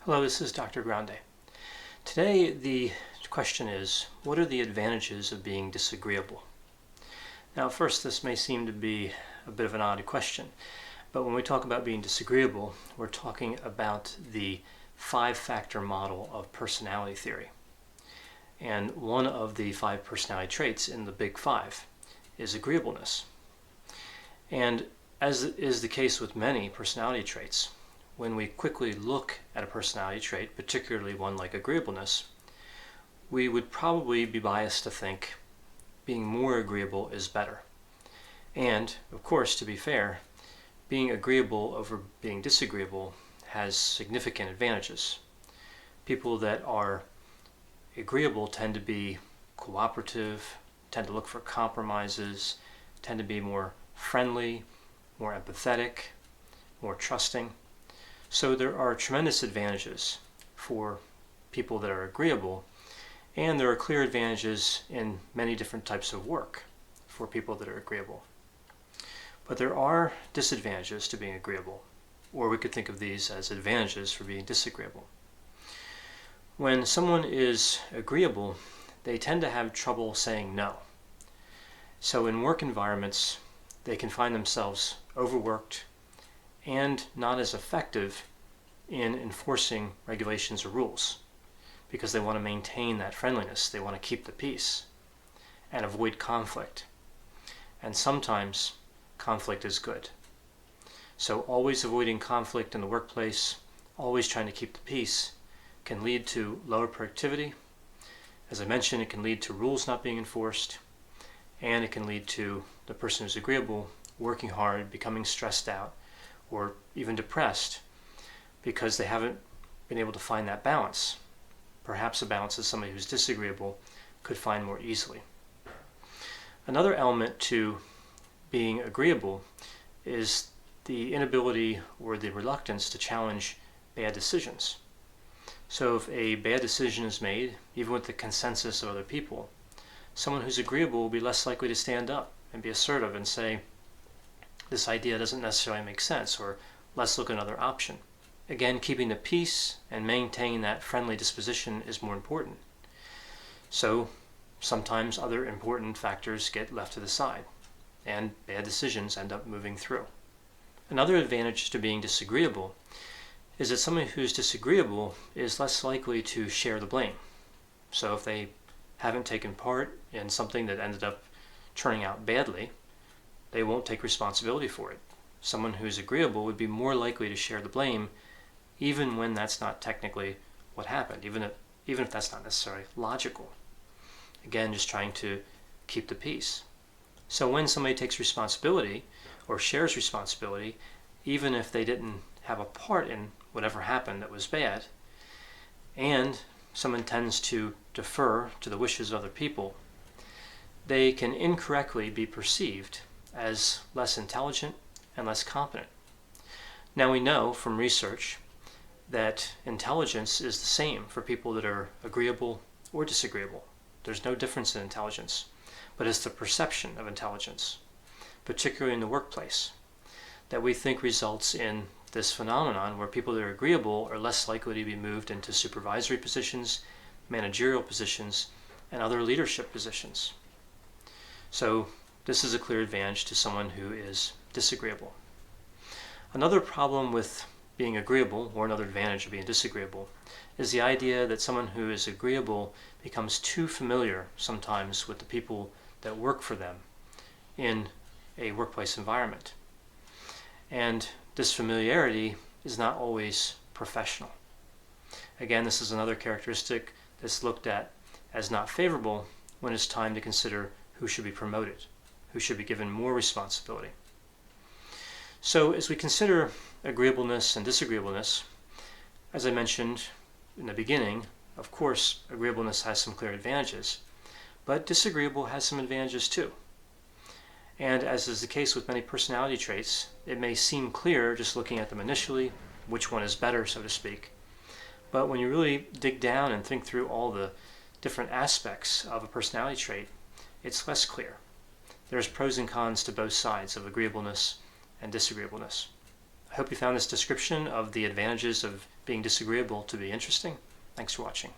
Hello, this is Dr. Grande. Today the question is, what are the advantages of being disagreeable? Now at first this may seem to be a bit of an odd question, but when we talk about being disagreeable, we're talking about the 5-factor model of personality theory. And one of the 5 personality traits in the Big 5 is agreeableness. And as is the case with many personality traits, when we quickly look at a personality trait, particularly one like agreeableness, we would probably be biased to think being more agreeable is better. And, of course, to be fair, being agreeable over being disagreeable has significant advantages. People that are agreeable tend to be cooperative, tend to look for compromises, tend to be more friendly, more empathetic, more trusting. So there are tremendous advantages for people that are agreeable, and there are clear advantages in many different types of work for people that are agreeable. But there are disadvantages to being agreeable, or we could think of these as advantages for being disagreeable. When someone is agreeable, they tend to have trouble saying no. So in work environments, they can find themselves overworked and not as effective in enforcing regulations or rules because they want to maintain that friendliness. They want to keep the peace and avoid conflict. And sometimes conflict is good. So always avoiding conflict in the workplace, always trying to keep the peace, can lead to lower productivity. As I mentioned, it can lead to rules not being enforced, and it can lead to the person who's agreeable working hard, becoming stressed out, or even depressed because they haven't been able to find that balance. Perhaps a balance that somebody who's disagreeable could find more easily. Another element to being agreeable is the inability or the reluctance to challenge bad decisions. So if a bad decision is made, even with the consensus of other people, someone who's agreeable will be less likely to stand up and be assertive and say, this idea doesn't necessarily make sense, or let's look at another option. Again, keeping the peace and maintaining that friendly disposition is more important. So sometimes other important factors get left to the side, and bad decisions end up moving through. Another advantage to being disagreeable is that someone who's disagreeable is less likely to share the blame. So if they haven't taken part in something that ended up turning out badly, they won't take responsibility for it. Someone who's agreeable would be more likely to share the blame even when that's not technically what happened, even if that's not necessarily logical. Again, just trying to keep the peace. So when somebody takes responsibility or shares responsibility, even if they didn't have a part in whatever happened that was bad, and someone tends to defer to the wishes of other people, they can incorrectly be perceived as less intelligent and less competent. Now we know from research that intelligence is the same for people that are agreeable or disagreeable. There's no difference in intelligence, but it's the perception of intelligence, particularly in the workplace, that we think results in this phenomenon where people that are agreeable are less likely to be moved into supervisory positions, managerial positions, and other leadership positions. So this is a clear advantage to someone who is disagreeable. Another problem with being agreeable, or another advantage of being disagreeable, is the idea that someone who is agreeable becomes too familiar sometimes with the people that work for them in a workplace environment. And this familiarity is not always professional. Again, this is another characteristic that's looked at as not favorable when it's time to consider who should be promoted, who should be given more responsibility. So as we consider agreeableness and disagreeableness, as I mentioned in the beginning, of course, agreeableness has some clear advantages, but disagreeable has some advantages too. And as is the case with many personality traits, it may seem clear just looking at them initially, which one is better, so to speak. But when you really dig down and think through all the different aspects of a personality trait, it's less clear. There's pros and cons to both sides of agreeableness and disagreeableness. I hope you found this description of the advantages of being disagreeable to be interesting? Thanks for watching.